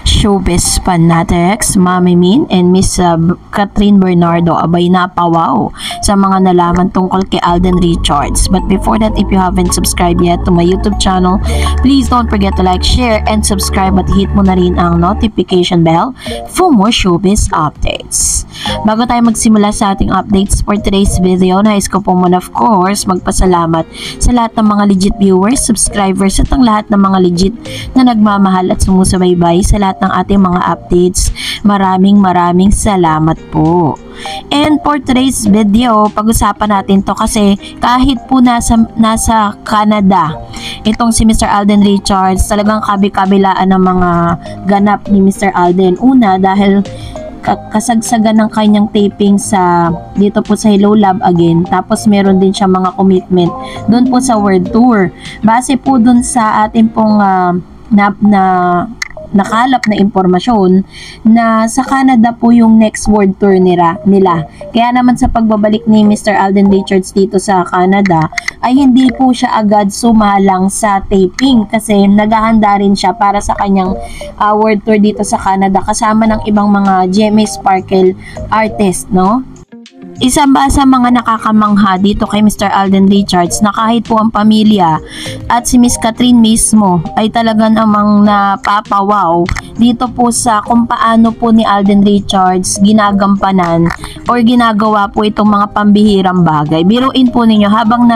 Showbiz fanatics, Mami Min and Miss Catherine Bernardo abay napawaw sa mga nalaman tungkol kay Alden Richards. But before that, if you haven't subscribed yet to my YouTube channel, please don't forget to like, share, and subscribe at hit mo na rin ang notification bell for more showbiz updates. Bago tayo magsimula sa ating updates for today's video, nais ko po muna of course magpasalamat sa lahat ng mga legit viewers, subscribers at ang lahat ng mga legit na nagmamahal at sumusubaybay sa lahat ng ating mga updates. Maraming salamat po. And for today's video, pag-usapan natin to kasi kahit po nasa Canada itong si Mr. Alden Richards, talagang kabi-kabilaan ng mga ganap ni Mr. Alden. Una, dahil kasagsagan ng kanyang taping dito po sa Hello Love Again, tapos meron din siya mga commitment doon po sa World Tour. Base po doon sa ating pong nakalap na impormasyon na sa Canada po yung next world tour nila. Kaya naman sa pagbabalik ni Mr. Alden Richards dito sa Canada ay hindi po siya agad sumalang sa taping kasi naghahanda rin siya para sa kanyang world tour dito sa Canada kasama ng ibang mga GMA Sparkle artist, no? Isa ba sa mga nakakamangha dito kay Mr. Alden Richards na kahit po ang pamilya at si Miss Catherine mismo ay talaga namang napapawaw dito po sa kung paano po ni Alden Richards ginagampanan or ginagawa po itong mga pambihirang bagay. Biruin po ninyo, habang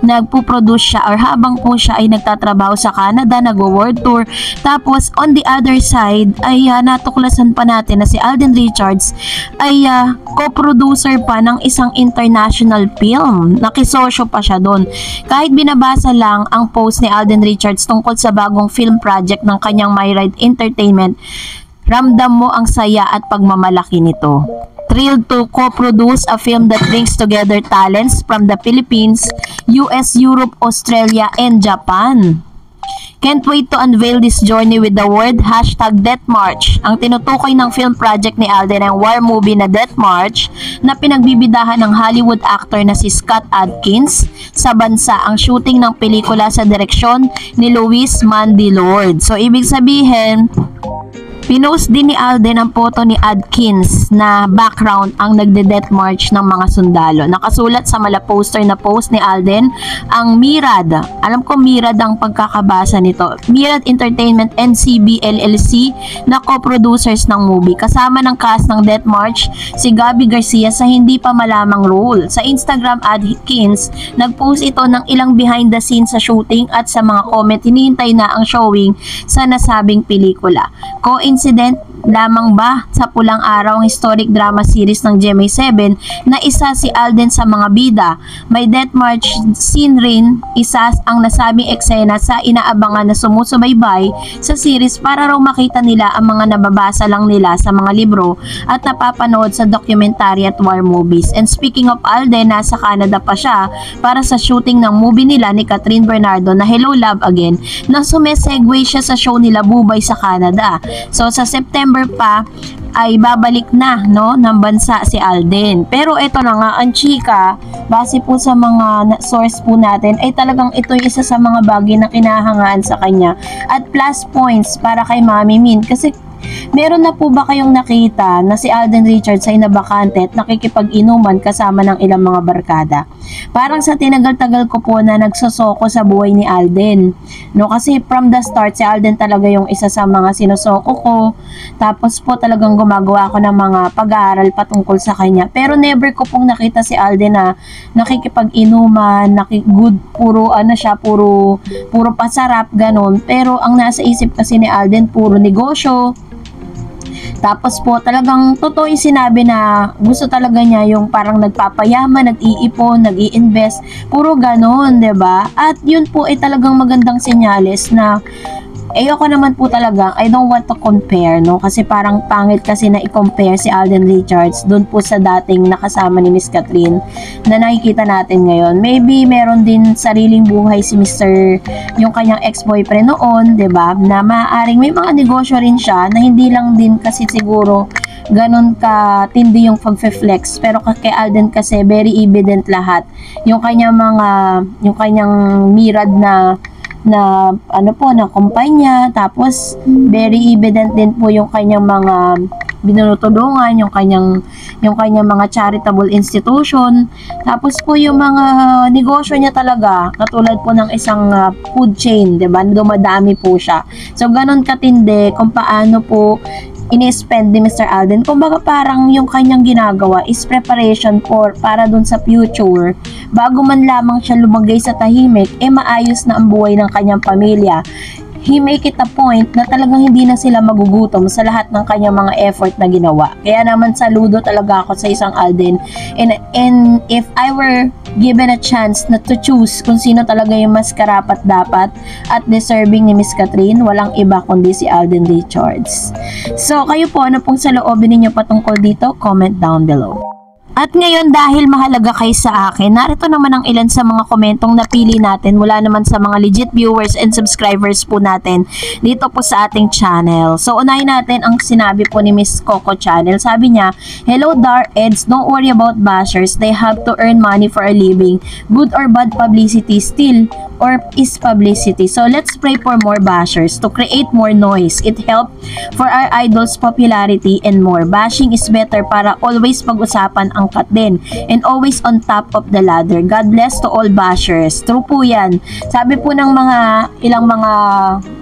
nagpo-produce siya or habang po siya ay nagtatrabaho sa Canada, nag-world tour, tapos on the other side ay natuklasan pa natin na si Alden Richards ay co-producer pa ng isang international film. Nakisosyo pa siya doon. Kahit binabasa lang ang post ni Alden Richards tungkol sa bagong film project ng kanyang My Ride Entertainment, ramdam mo ang saya at pagmamalaki nito. Thrilled to co-produce a film that brings together talents from the Philippines, US, Europe, Australia, and Japan. Can't wait to unveil this journey with the word #Deathmarch. Ang tinutukoy ng film project ni Alden ay war movie na Death March na pinagbibidahan ng Hollywood actor na si Scott Adkins sa bansa. Ang shooting ng pelikula sa direksyon ni Luis Mandylord. So ibig sabihin, pinost din ni Alden ang photo ni Adkins na background ang nagde-death march ng mga sundalo. Nakasulat sa mala poster na post ni Alden ang Mirad. Alam ko Mirad ang pagkakabasa nito. Mirad Entertainment NCB LLC na co-producers ng movie. Kasama ng cast ng Death March si Gabby Garcia sa hindi pa malamang role. Sa Instagram, Adkins nagpost ito ng ilang behind the scenes sa shooting at sa mga comment hinihintay na ang showing sa nasabing pelikula. Coincident lamang ba sa Pulang Araw, ang historic drama series ng GMA7 na isa si Alden sa mga bida? May Death March scene rin, isa ang nasabing eksena sa inaabangan na sumusubaybay sa series para raw makita nila ang mga nababasa lang nila sa mga libro at napapanood sa documentary at war movies. And speaking of Alden, nasa Canada pa siya para sa shooting ng movie nila ni Catherine Bernardo na Hello Love Again, na sumesegue siya sa show nila Bubay sa Canada. So sa September pa ay babalik na ng bansa si Alden. Pero ito na nga ang chika, base po sa mga source po natin, ay talagang ito isa sa mga bagay na kinahangaan sa kanya at plus points para kay Mami Min. Kasi meron na po ba kayong nakita na si Alden Richards ay nabakante at nakikipag-inuman kasama ng ilang mga barkada? Parang sa tinagal-tagal ko po na nagsosoko sa buhay ni Alden. Kasi from the start, si Alden talaga yung isa sa mga sinusoko ko. Tapos po talagang gumagawa ko ng mga pag-aaral patungkol sa kanya. Pero never ko pong nakita si Alden na nakikipag-inuman, puro pasarap, ganun. Pero ang nasa isip kasi ni Alden, puro negosyo. Tapos po talagang totoo yung sinabi na gusto talaga niya yung parang nagpapayaman, nag-iipon, nag-i-invest, puro ganon, 'di ba? At yun po ay talagang magandang senyales na ayoko naman po talaga, I don't want to compare, kasi parang pangit kasi na i-compare si Alden Richards doon po sa dating nakasama ni Miss Catherine na nakikita natin ngayon. Maybe meron din sariling buhay si Mr. yung kanyang ex-boyfriend noon, 'di ba? Na maaaring may mga negosyo rin siya na hindi lang din kasi siguro ganon ka tindi yung pag-flex, pero kay Alden kasi very evident lahat yung kanyang mirad na na ano po, na kumpanya. Tapos very evident din po yung kanyang mga binutulungan, yung kanyang mga charitable institution. Tapos po yung mga negosyo niya talaga, katulad po ng isang food chain, 'di ba? Dumadami po siya. So ganun katindi kung paano po ini-spend ni Mr. Alden. Kumbaga parang yung kanyang ginagawa is preparation para dun sa future. Bago man lamang siya lumagay sa tahimik, maayos na ang buhay ng kanyang pamilya. He make it a point na talagang hindi na sila magugutom sa lahat ng kanyang mga effort na ginawa. Kaya naman saludo talaga ako sa isang Alden. And if I were given a chance na to choose kung sino talaga yung mas karapat dapat at deserving ni Miss Catherine, walang iba kundi si Alden Richards. So kayo po, ano pong saloobin ninyo patungkol dito? Comment down below. At ngayon, dahil mahalaga kayo sa akin, narito naman ang ilan sa mga komentong napili natin mula naman sa mga legit viewers and subscribers po natin dito po sa ating channel. So, unahin natin ang sinabi po ni Miss Coco Channel. Sabi niya, "Hello Dar Eds, don't worry about bashers. They have to earn money for a living. Good or bad publicity still or is publicity. So, let's pray for more bashers to create more noise. It helped for our idols' popularity and more. Bashing is better para always pag-usapan ang cut din and always on top of the ladder. God bless to all bashers." True po yan. Sabi po ng ilang mga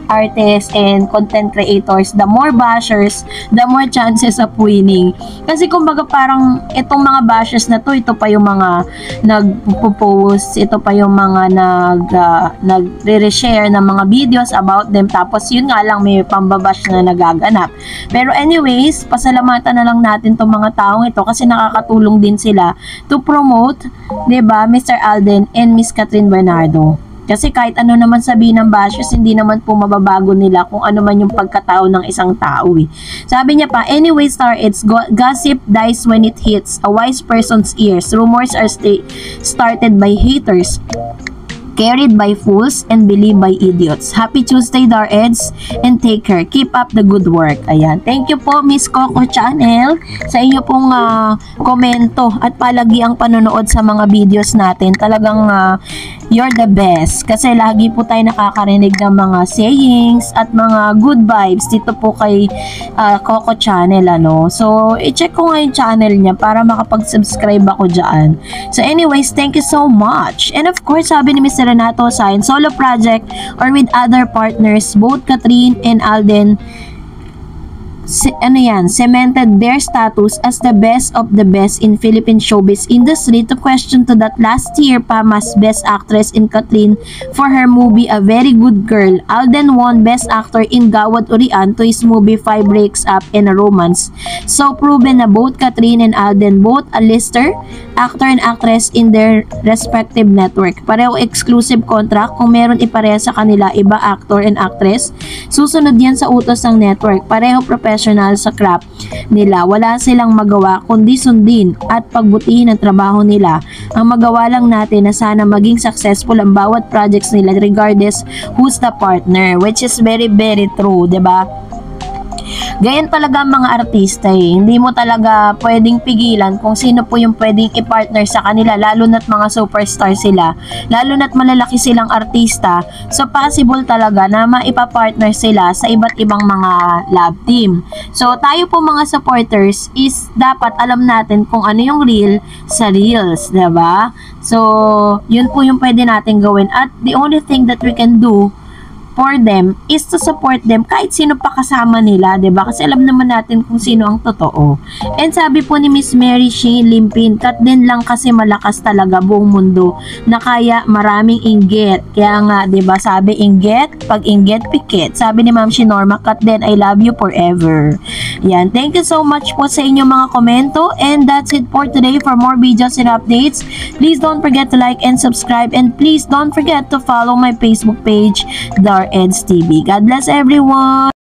artists and content creators, the more bashers, the more chances of winning. Kasi kumbaga parang itong mga bashers na to, ito pa yung mga nagpo-post, ito pa yung mga nagre-share ng mga videos about them, tapos yun nga lang may pambabash na nagaganap. Pero anyways, pasalamatan na lang natin tong mga taong ito kasi nakakatulong din sila to promote, 'di ba, Mr. Alden and Miss Catherine Bernardo. Kasi kahit ano naman sabihin ng bashers, hindi naman po mababago nila kung ano man yung pagkatao ng isang tao eh. Sabi niya pa, "Anyway, Star, it's gossip dies when it hits a wise person's ears. Rumors are started by haters, carried by fools, and believed by idiots. Happy Tuesday, Dar Eds, and take care. Keep up the good work." Ayan. Thank you po, Miss Coco Channel, sa inyo pong komento at palagi ang panonood sa mga videos natin. Talagang you're the best. Kasi lagi po tayo nakakarinig ng mga sayings at mga good vibes dito po kay Coco Channel. So, i-check ko nga yung channel niya para makapag-subscribe ako dyan. So, anyways, thank you so much. And of course, sabi ni Mr. Renato, sign solo project or with other partners, both Catherine and Alden cemented their status as the best of the best in Philippine showbiz industry. To question to that, last year pa mas Best Actress in Catherine for her movie A Very Good Girl. Alden won Best Actor in Gawad Urian to his movie Five Breaks Up and a Romance. So proven na both Catherine and Alden, both a lister, actor and actress in their respective network. Pareho exclusive contract. Kung meron ipareha sa kanila iba actor and actress, susunod yan sa utos ng network. Pareho professional sa craft nila. Wala silang magawa kundi sundin at pagbutihin ang trabaho nila. Ang magawa lang natin na sana maging successful ang bawat projects nila regardless who's the partner, which is very very true, 'di ba? Ganyan talaga ang mga artista eh. Hindi mo talaga pwedeng pigilan kung sino po yung pwedeng i-partner sa kanila, lalo na't mga superstar sila, lalo na't malalaki silang artista. So possible talaga na maipa-partner sila sa iba't ibang mga love team. So tayo po mga supporters is dapat alam natin kung ano yung real sa reels, diba? So yun po yung pwede natin gawin, at the only thing that we can do for them is to support them kahit sino pa kasama nila, 'di ba? Kasi alam naman natin kung sino ang totoo. And sabi po ni Miss Mary Shane Limpin, cut din lang kasi malakas talaga buong mundo na kaya maraming inggit. Kaya nga, 'di ba, sabi inggit, pag inggit pikit. Sabi ni Ma'am Shinorma, cut din, I love you forever. Yan, thank you so much po sa inyong mga komento, and that's it for today. For more videos and updates, please don't forget to like and subscribe, and please don't forget to follow my Facebook page, Dar Eds TV. God bless everyone!